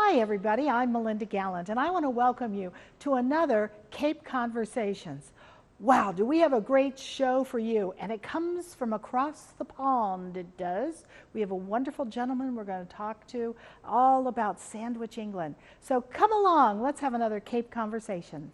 Hi, everybody. I'm Melinda Gallant, and I want to welcome you to another Cape Conversations. Wow, do we have a great show for you? And it comes from across the pond, it does. We have a wonderful gentleman we're going to talk to all about Sandwich, England. So come along, let's have another Cape Conversations.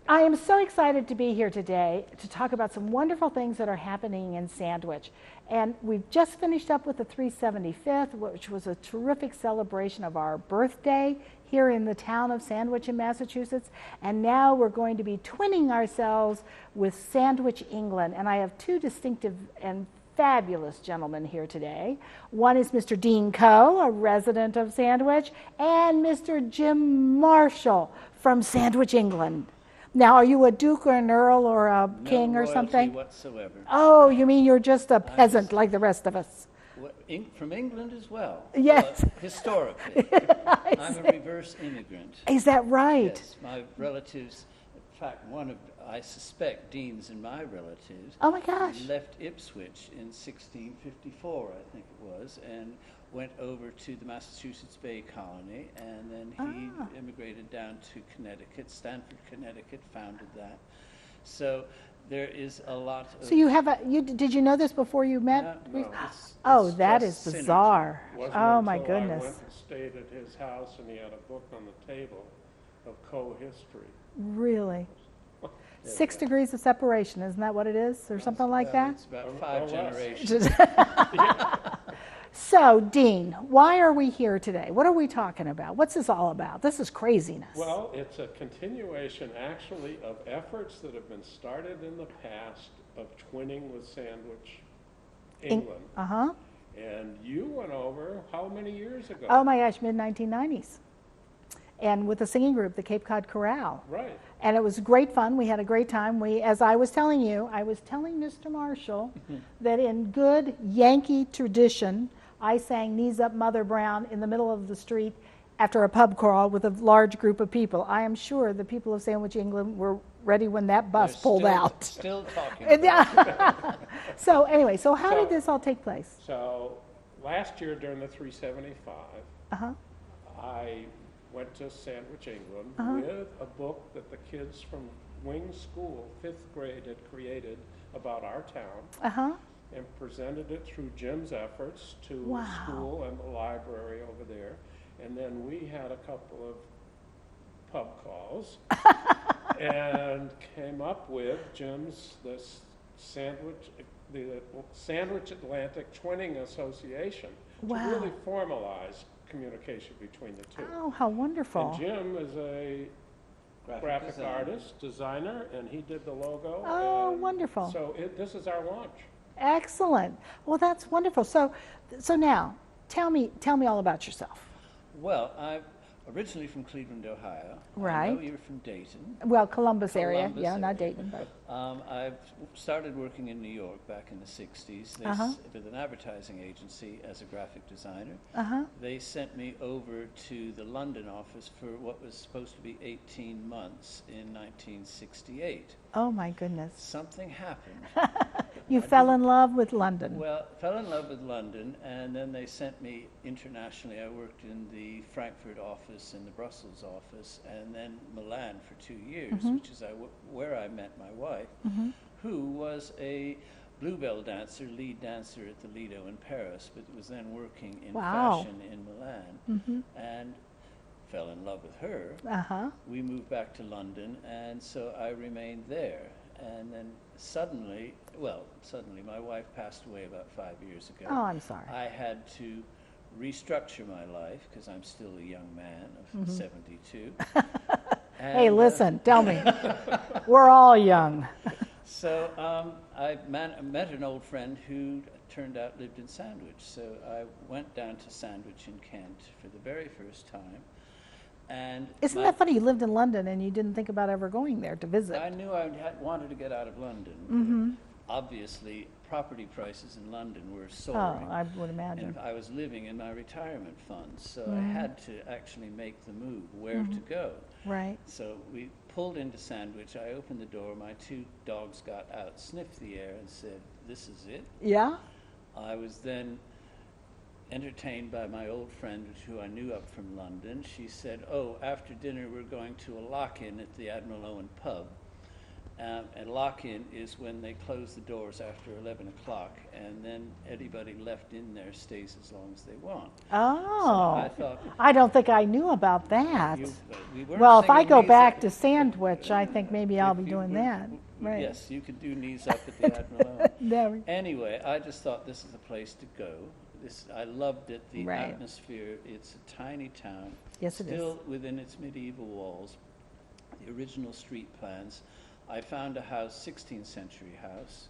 I am so excited to be here today to talk about some wonderful things that are happening in Sandwich. And we've just finished up with the 375th, which was a terrific celebration of our birthday here in the town of Sandwich in Massachusetts. And now we're going to be twinning ourselves with Sandwich, England. And I have two distinctive and fabulous gentlemen here today. One is Mr. Dean Coe, a resident of Sandwich, and Mr. Jim Marshall from Sandwich, England. Now, are you a duke or an earl or a king or something? No royalty whatsoever. Oh, you mean you're just a peasant like the rest of us? From England as well. Yes. Historically. I'm a reverse immigrant. Is that right? Yes, my relatives, in fact, I suspect Dean's and my relatives, Oh my gosh. left Ipswich in 1654, I think it was, and went over to the Massachusetts Bay Colony, and then he immigrated down to Connecticut. Stamford, Connecticut, founded that. So there is a lot of... So did you know this before you met? No, Oh, it's that just is synergy. bizarre. Wasn't Oh my until I goodness. went and stayed at his house and he had a book on the table of co-history. Really? 6 degrees of separation, isn't that what it is? Or something like that? It's about Or 5 less. generations. So, Dean, why are we here today? What are we talking about? What's this all about? This is craziness. Well, it's a continuation actually of efforts that have been started in the past of twinning with Sandwich, England. Uh-huh. And you went over how many years ago? Oh my gosh, mid-1990s. And with the singing group, the Cape Cod Chorale. Right. And it was great fun. We had a great time. As I was telling you, I was telling Mr. Marshall that in good Yankee tradition, I sang Knees Up Mother Brown in the middle of the street after a pub crawl with a large group of people. I am sure the people of Sandwich, England were ready when that bus They're pulled out. Still talking about it. So anyway, so how did this all take place? So last year during the 375, Uh-huh. I went to Sandwich, England with a book that the kids from Wing School, 5th grade, had created about our town. Uh-huh. And presented it through Jim's efforts to Wow. the school and the library over there. And then we had a couple of pub calls and came up with the Sandwich Atlantic Twinning Association Wow. to really formalize communication between the two. Oh, how wonderful. And Jim is a graphic artist, designer, and he did the logo. Oh, and wonderful. So this is our launch. Excellent. Well, that's wonderful. So now, tell me all about yourself. Well, I'm originally from Cleveland, Ohio. I Right. know you're from Dayton. Well, Columbus area. Columbus Yeah, not area. Dayton, but I've started working in New York back in the 60s with an advertising agency as a graphic designer. uh-huh. They sent me over to the London office for what was supposed to be 18 months in 1968. Oh my goodness. Something happened. You fell in love with London. Well, fell in love with London, and then they sent me internationally. I worked in the Frankfurt office and the Brussels office, and then Milan for 2 years, which is where I met my wife, who was a bluebell dancer, lead dancer at the Lido in Paris, but was then working in Wow. fashion in Milan, and fell in love with her. Uh-huh. We moved back to London, and so I remained there. And then suddenly, my wife passed away about 5 years ago. Oh, I'm sorry. I had to restructure my life because I'm still a young man of 72. Hey, And, listen, tell me. We're all young. So I met an old friend who turned out lived in Sandwich. So I went down to Sandwich in Kent for the very first time. And Isn't that funny? You lived in London and you didn't think about ever going there to visit. I knew I wanted to get out of London. Obviously, property prices in London were Oh, soaring. I would imagine. And I was living in my retirement funds, so I Mm-hmm. had to actually make the move, where to go. Right. So we pulled into Sandwich, I opened the door, my 2 dogs got out, sniffed the air and said, "This is it." Yeah? I was then entertained by my old friend who I knew up from London. She said, "Oh, after dinner we're going to a lock-in at the Admiral Owen pub." And lock-in is when they close the doors after 11 o'clock, and then anybody left in there stays as long as they want. Oh. So I thought, I don't think I knew about that. we weren't Well, if I singing go knees back up. to Sandwich, I think maybe I'll If be you doing were- that. Right. Yes, you could do knees up at the Admiral Owen. There we- Anyway, I just thought this is the place to go. I loved it, the Right. atmosphere. It's a tiny town. Yes, it is. Still within its medieval walls, the original street plans. I found a house, 16th century house,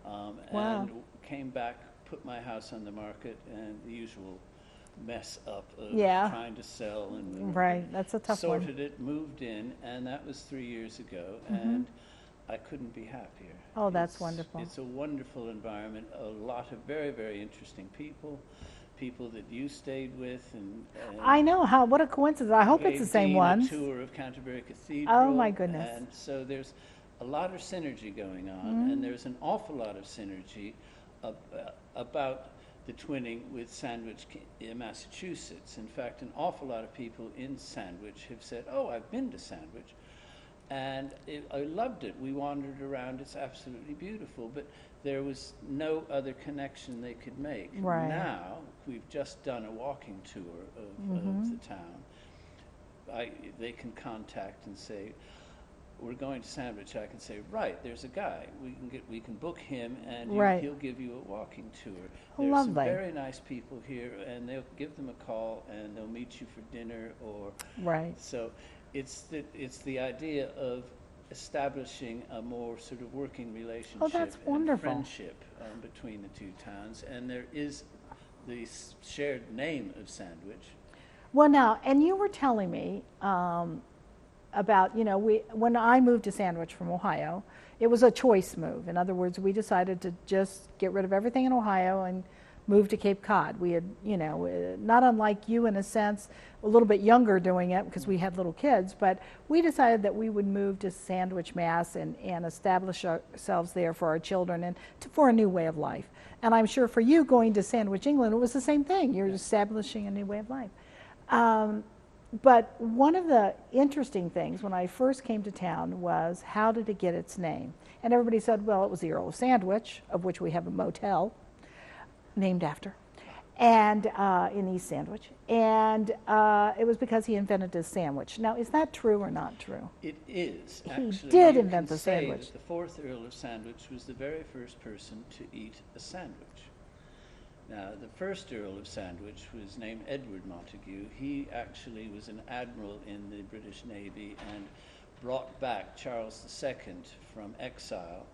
Wow. and came back, put my house on the market, and the usual mess up of Yeah. trying to sell and Right, that's a tough one. sorted it, moved in, and that was 3 years ago, and I couldn't be happier. Oh, that's It's- wonderful. It's a wonderful environment, a lot of very, very interesting people that you stayed with, and I know, what a coincidence. I hope it's the gave same Dean ones. a tour of Canterbury Cathedral. Oh, my goodness. And so there's a lot of synergy going on, Mm-hmm. and there's an awful lot of synergy about the twinning with Sandwich, Massachusetts. In fact, an awful lot of people in Sandwich have said, "Oh, I've been to Sandwich." And I loved it. We wandered around. It's absolutely beautiful. But there was no other connection they could make. Right. Now, we've just done a walking tour of the town. They can contact and say, "We're going to Sandwich." I can say, "Right, there's a guy. We can book him, and Right. he'll give you a walking tour." Oh, There's some lovely. very nice people here, and they'll give them a call, and they'll meet you for dinner or Right. so. It's the idea of establishing a more sort of working relationship that's and wonderful. friendship between the two towns, and there is the shared name of Sandwich. Well, now, and you were telling me about, when I moved to Sandwich from Ohio, it was a choice move. In other words, we decided to just get rid of everything in Ohio and move to Cape Cod. We had, not unlike you in a sense, a little bit younger doing it because we had little kids, but we decided that we would move to Sandwich, Mass. and establish ourselves there for our children and for a new way of life. And I'm sure for you going to Sandwich, England, it was the same thing. You're establishing a new way of life. But one of the interesting things when I first came to town was, how did it get its name? And everybody said, well, it was the Earl of Sandwich, of which we have a motel named after, and in East Sandwich. And it was because he invented a sandwich. Now, is that true or not true? It is, He actually. did You invent can the say sandwich. that the fourth Earl of Sandwich was the very first person to eat a sandwich. Now, the first Earl of Sandwich was named Edward Montagu. He actually was an admiral in the British Navy and brought back Charles II from exile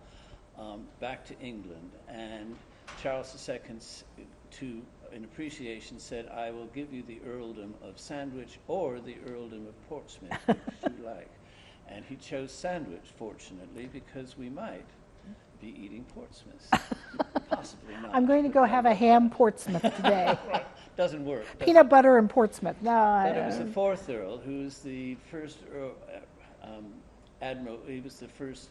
back to England. And Charles II, in appreciation, said, "I will give you the earldom of Sandwich or the earldom of Portsmouth, which you like." And he chose Sandwich, fortunately, because we might be eating Portsmouth. Possibly not. I'm going to go have a ham Portsmouth today. Doesn't work. does it? Peanut butter and Portsmouth. No, But it was the fourth Earl who was the first admiral. He was the first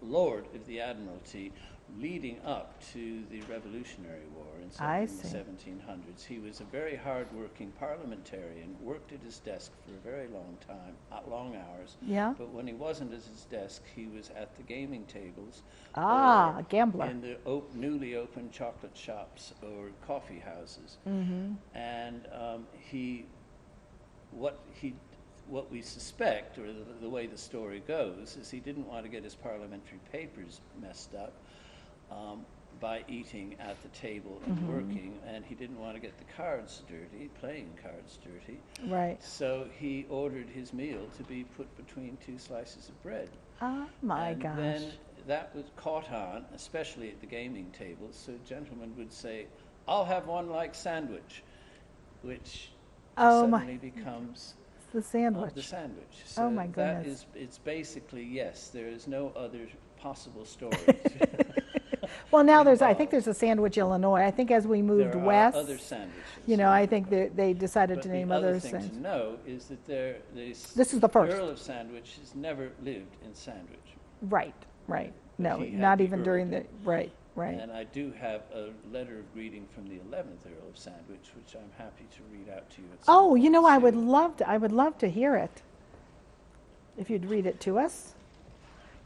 Lord of the Admiralty leading up to the Revolutionary War in I the see. 1700s. He was a very hard-working parliamentarian, worked at his desk for a very long time, long hours. Yeah. But when he wasn't at his desk, he was at the gaming tables. Ah, or a gambler. In the newly opened chocolate shops or coffee houses. Mm-hmm. And what we suspect, or the way the story goes, is he didn't want to get his parliamentary papers messed up by eating at the table and working, and he didn't want to get the cards dirty, playing cards dirty. Right. So he ordered his meal to be put between 2 slices of bread. Oh, my And gosh. then that was caught on, especially at the gaming tables. So gentlemen would say, "I'll have one like Sandwich," which Oh, my- suddenly becomes The sandwich. the sandwich. Oh, So my that goodness. it's basically, yes, there is no other possible story. Well, now I think involved. there's a Sandwich, Illinois. I think as we moved There west, are other sandwiches. I think they decided But to the name other other thing things. to know is that This is the first. Earl of Sandwich has never lived in Sandwich. Right, right. No, He had not the even during the, earldom. right, right. And I do have a letter of greeting from the 11th Earl of Sandwich, which I'm happy to read out to you at some Oh, point I would soon. love to hear it. If you'd read it to us.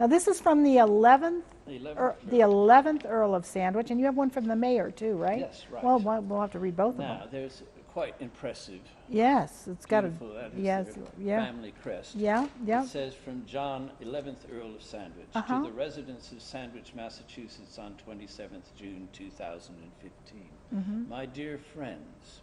Now, this is from the 11th, The 11th the Earl. 11th Earl of Sandwich, and you have one from the mayor too, right? Yes, right. Well, we'll have to read both of Now, them. there's quite impressive, Yes, it's got a, beautiful, that is yes, their yeah, family crest. yeah, yeah. It says from John, 11th Earl of Sandwich, Uh-huh. to the residents of Sandwich, Massachusetts on 27th June 2015. Mm-hmm. My dear friends,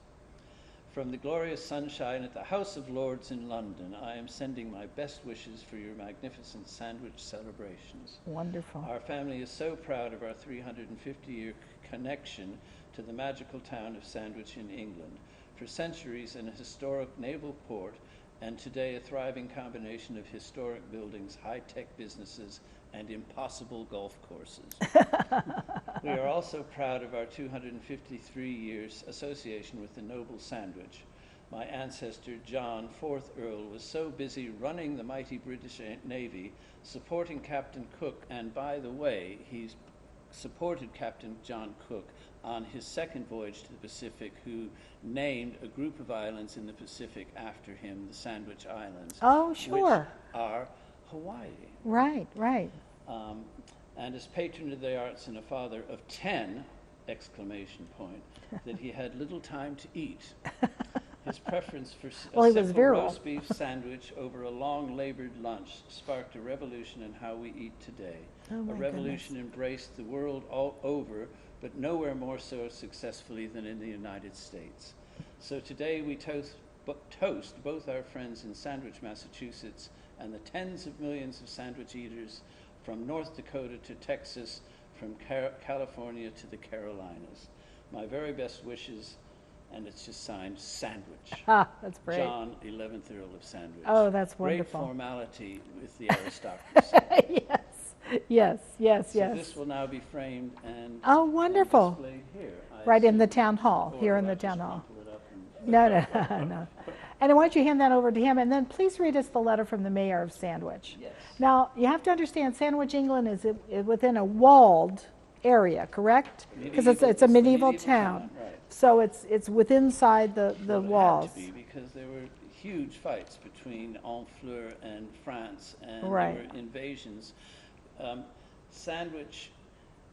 from the glorious sunshine at the House of Lords in London, I am sending my best wishes for your magnificent Sandwich celebrations. Wonderful. Our family is so proud of our 350-year connection to the magical town of Sandwich in England. For centuries, an historic naval port, and today a thriving combination of historic buildings, high-tech businesses, and impossible golf courses. We are also proud of our 253 years association with the noble Sandwich. My ancestor, John, 4th Earl, was so busy running the mighty British Navy, supporting Captain Cook, and by the way, he's supported Captain John Cook on his second voyage to the Pacific, who named a group of islands in the Pacific after him, the Sandwich Islands. Oh, sure. Which are Hawaii. Right, right. And as patron of the arts and a father of 10, exclamation point, that he had little time to eat. His preference for Well, a he was simple virile. roast beef sandwich over a long labored lunch sparked a revolution in how we eat today. Oh, my A revolution embraced the world all over, but nowhere more so successfully than in the United States. So today we toast both our friends in Sandwich, Massachusetts, and the tens of millions of sandwich eaters from North Dakota to Texas, from California to the Carolinas. My very best wishes, and it's just signed Sandwich. Ah, that's great. John, 11th Earl of Sandwich. Oh, that's Great wonderful. formality with the aristocracy. Yes. So this will now be framed and Oh, wonderful. displayed here. I Right in the assume. town hall, Or here in will I the town just hall. crumple it up and- No. And why don't you hand that over to him, and then please read us the letter from the mayor of Sandwich. Yes. Now, you have to understand, Sandwich, England is within a walled area, correct? Because it's a medieval town. Right. So it's within inside the Well, walls. It had to be because there were huge fights between Honfleur and France, and Right. there were invasions. Sandwich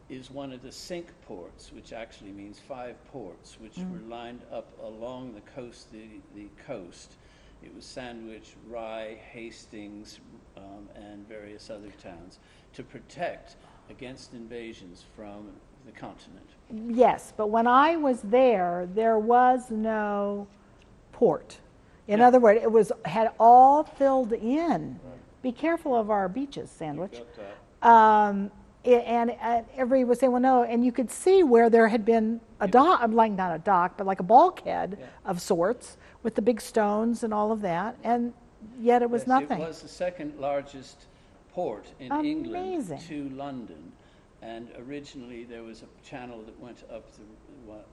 is one of the Cinque ports, which actually means 5 ports, which were lined up along the coast. The coast. It was Sandwich, Rye, Hastings, and various other towns to protect against invasions from the continent. Yes, but when I was there was no port. In Yeah. other words, had all filled in. Be careful of our beaches, Sandwich. Got that. And everybody was saying, well, no, and you could see where there had been a dock, like not a dock, but like a bulkhead Yeah. of sorts with the big stones and all of that, and yet it was Yes, nothing. It was the second largest port in Amazing. England to London. And originally there was a channel that went up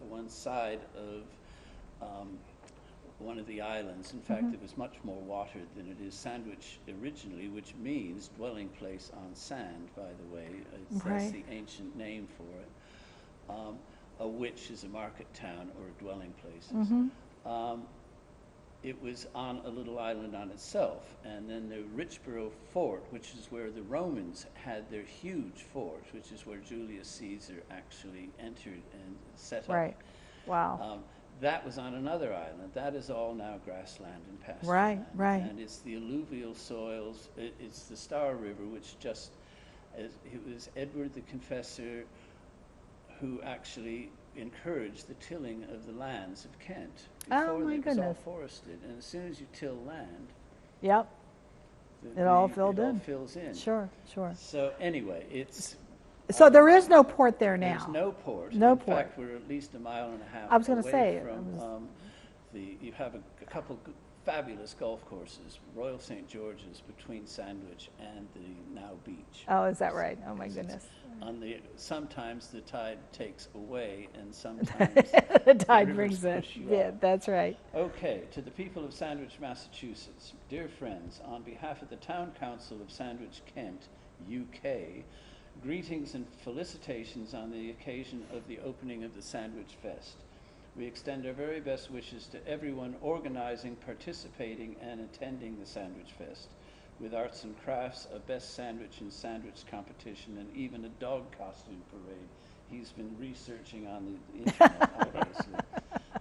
one side of one of the islands. In fact, there was much more water than it is. Sandwich originally, which means dwelling place on sand, by the way. That's Right. the ancient name for it. A witch is a market town or a dwelling place. It was on a little island on itself. And then the Richborough Fort, which is where the Romans had their huge fort, which is where Julius Caesar actually entered and set up. Right. Wow. That was on another island. That is all now grassland and pasture. Right, land. right. And it's the alluvial soils. It's the Star River, which it was Edward the Confessor who actually encouraged the tilling of the lands of Kent. Oh, Before my it was all goodness. forested. And as soon as you till land, Yep. It all filled it all in. fills in. Sure. So anyway, it's So there is no port there now. there's no port. No In port. fact, we're at least a mile and a half I was gonna away say, from you have a couple fabulous golf courses, Royal St. George's between Sandwich and the now beach. Oh, is that right? Oh my It's goodness. sometimes the tide takes away, and sometimes The tide rivers brings it. push you Yeah, on. that's right. Okay, to the people of Sandwich, Massachusetts, dear friends, on behalf of the Town Council of Sandwich, Kent, UK, greetings and felicitations on the occasion of the opening of the Sandwich Fest. We extend our very best wishes to everyone organizing, participating, and attending the Sandwich Fest, with arts and crafts, a best sandwich and sandwich competition, and even a dog costume parade. He's been researching on the internet, obviously.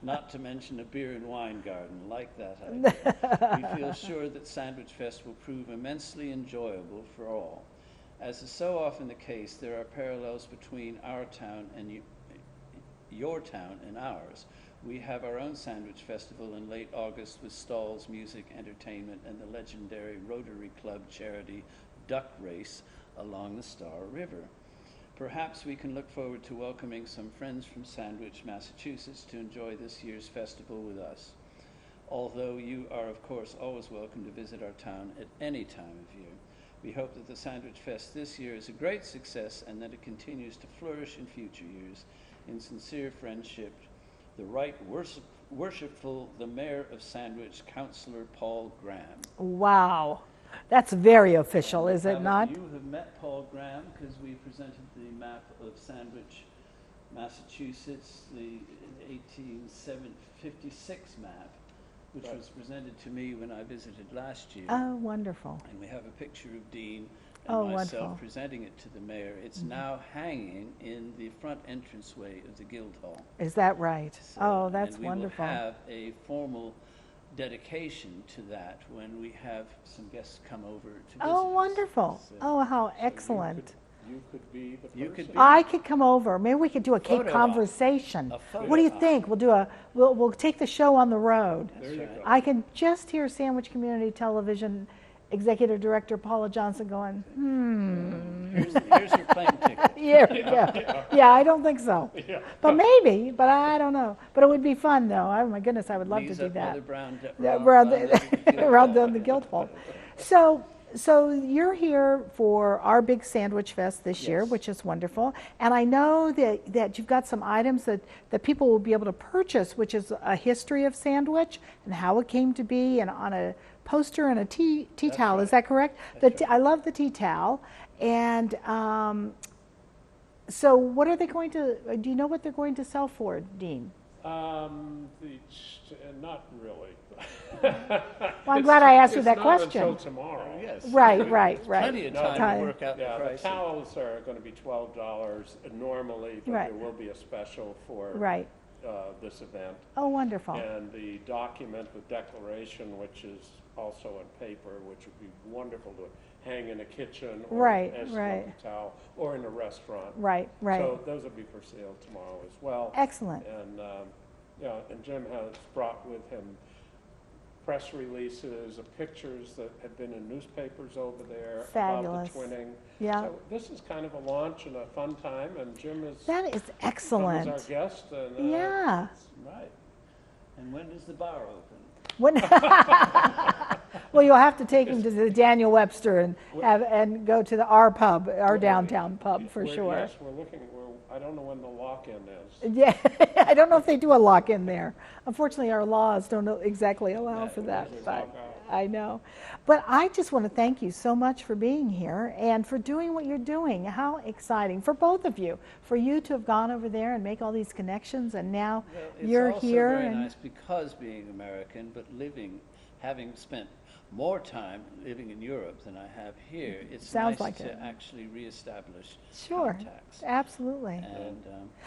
Not to mention a beer and wine garden, like that idea. We feel sure that Sandwich Fest will prove immensely enjoyable for all. As is so often the case, there are parallels between our town and your town and ours. We have our own Sandwich Festival in late August with stalls, music, entertainment, and the legendary Rotary Club charity duck race along the Star River. Perhaps we can look forward to welcoming some friends from Sandwich, Massachusetts to enjoy this year's festival with us. Although you are, of course, always welcome to visit our town at any time of year. We hope that the Sandwich Fest this year is a great success and that it continues to flourish in future years. In sincere friendship, the Right Worshipful, the Mayor of Sandwich, Councillor Paul Graham. Wow. That's very official, is it not? You have met Paul Graham because we presented the map of Sandwich, Massachusetts, the 1856 map, which was presented to me when I visited last year. Oh, wonderful. And we have a picture of Dean and Oh, myself wonderful. presenting it to the mayor. It's now hanging in the front entranceway of the Guildhall. Is that right? So- Oh, that's and wonderful. we will have a formal dedication to that when we have some guests come over to visit Oh, us. wonderful. So- Oh, how So excellent. You could be the person. You could be- I could come over. Maybe we could do a Cape Photo op. conversation. A photo What do you op. think? We'll take the show on the road. That's There you right. go. I can just hear Sandwich Community Television Executive Director Paula Johnson going, Here's your plane ticket. yeah, I don't think so. Yeah. But maybe, but I don't know. But it would be fun, though. Oh, my goodness, I would love Knees to do up, that. Mother Brown, Yeah, round around the the, around the Guildhall. So you're here for our big Sandwich Fest this year, Yes. which is wonderful. And I know that you've got some items that people will be able to purchase, which is a history of Sandwich and how it came to be, and on a poster and a tea towel. Is that correct? I love the tea towel. And so what are they going to, do you know what they're going to sell for, Dean? Not really. Well, I'm glad I asked you that It's question. not until tomorrow. Yes. Right. Plenty of time Time. to work out the Yeah, the pricing. towels are going to be $12 normally, but Right. there will be a special for Right. this event. Oh, wonderful. And the document, the declaration, which is also on paper, which would be wonderful to hang in a kitchen or Right, as right. a towel or in a restaurant. Right. So those will be for sale tomorrow as well. Excellent. And, and Jim has brought with him press releases of pictures that have been in newspapers over there Fabulous. about the twinning. Yeah. So this is kind of a launch and a fun time, and Jim is That is come as excellent. our guest. And, Yeah. Right. And when does the bar open? When, well, you'll have to take him to the Daniel Webster and go to our pub, our downtown pub, for sure. Yes, we're looking. I don't know when the lock-in is. Yeah, I don't know if they do a lock-in there. Unfortunately, our laws don't exactly allow for that, there's a but lockout. I know. But I just want to thank you so much for being here and for doing what you're doing. How exciting for both of you, for you to have gone over there and make all these connections, and now Well, you're it's also here. very and nice because being American, but having spent more time living in Europe than I have here, it's Sounds nice like to it. actually reestablish Sure, contacts. absolutely. And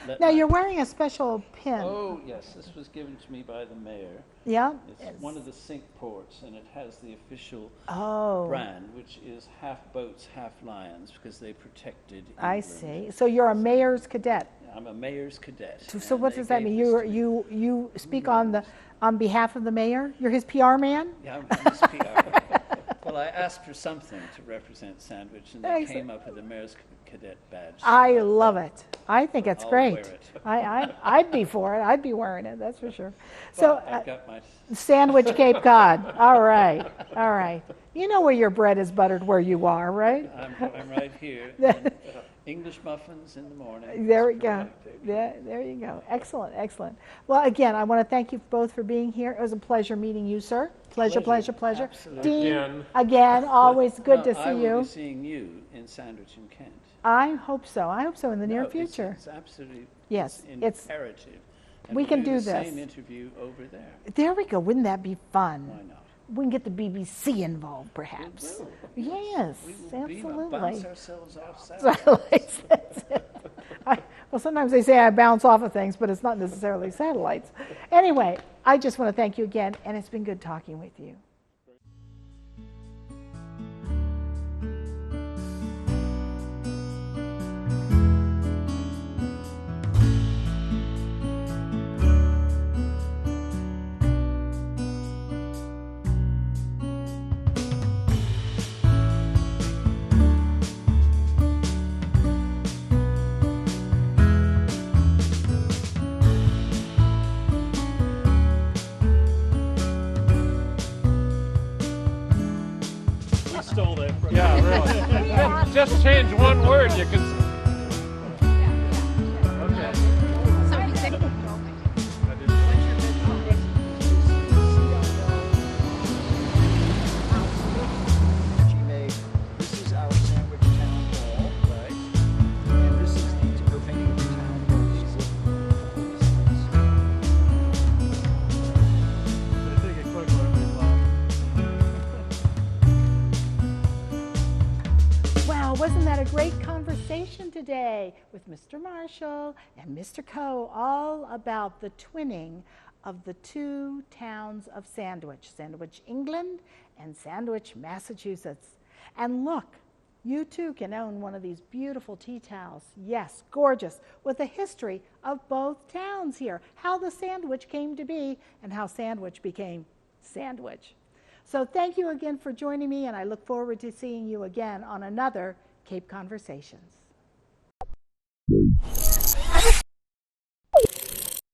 let Now my- you're wearing a special pin. Oh, yes, this was given to me by the mayor. Yeah. It's one of the sink ports, and it has the official Oh, brand, which is half boats, half lions, because they protected I England. see. So you're a mayor's cadet. I'm a mayor's cadet. So and what they does that gave mean? this You to me. you speak on behalf of the mayor? You're his PR man? Yeah, I'm his PR. Well, I asked for something to represent Sandwich, and they Excellent. came up with a mayor's cadet badge. I love it. I think it's I'll great. wear it. I'd be for it. I'd be wearing it. That's for sure. So But I've got my Sandwich Cape Cod. All right. You know where your bread is buttered where you are, right? I'm right here. And English muffins in the morning. There we go. There you go. Excellent, excellent. Well, again, I want to thank you both for being here. It was a pleasure meeting you, sir. Pleasure, pleasure, pleasure. Absolutely. Dean, again, always good to I see will you. be seeing you in Sandwich in Kent. I hope so. I hope so in the near No, future. It's absolutely Yes, it's it's- imperative. And we we'll can do the this. same interview over there. There we go. Wouldn't that be fun? Why not? We can get the BBC involved, perhaps. Yes, We will absolutely. bounce ourselves off satellite. Satellites, that's it. Well, sometimes they say I bounce off of things, but it's not necessarily satellites. Anyway, I just want to thank you again, and it's been good talking with you. Stole that from Yeah, really. Just change one word, you can. She made, this is our Sandwich Town Hall, right? And this is the, we're painting the town hall. She's Take a quick one. Wow, wasn't that a great conversation today with Mr. Marshall and Mr. Coe, all about the twinning of the two towns of Sandwich, Sandwich, England, and Sandwich, Massachusetts. And look, you too can own one of these beautiful tea towels. Yes, gorgeous, with a history of both towns here, how the sandwich came to be and how Sandwich became Sandwich. So thank you again for joining me, and I look forward to seeing you again on another Cape Conversations.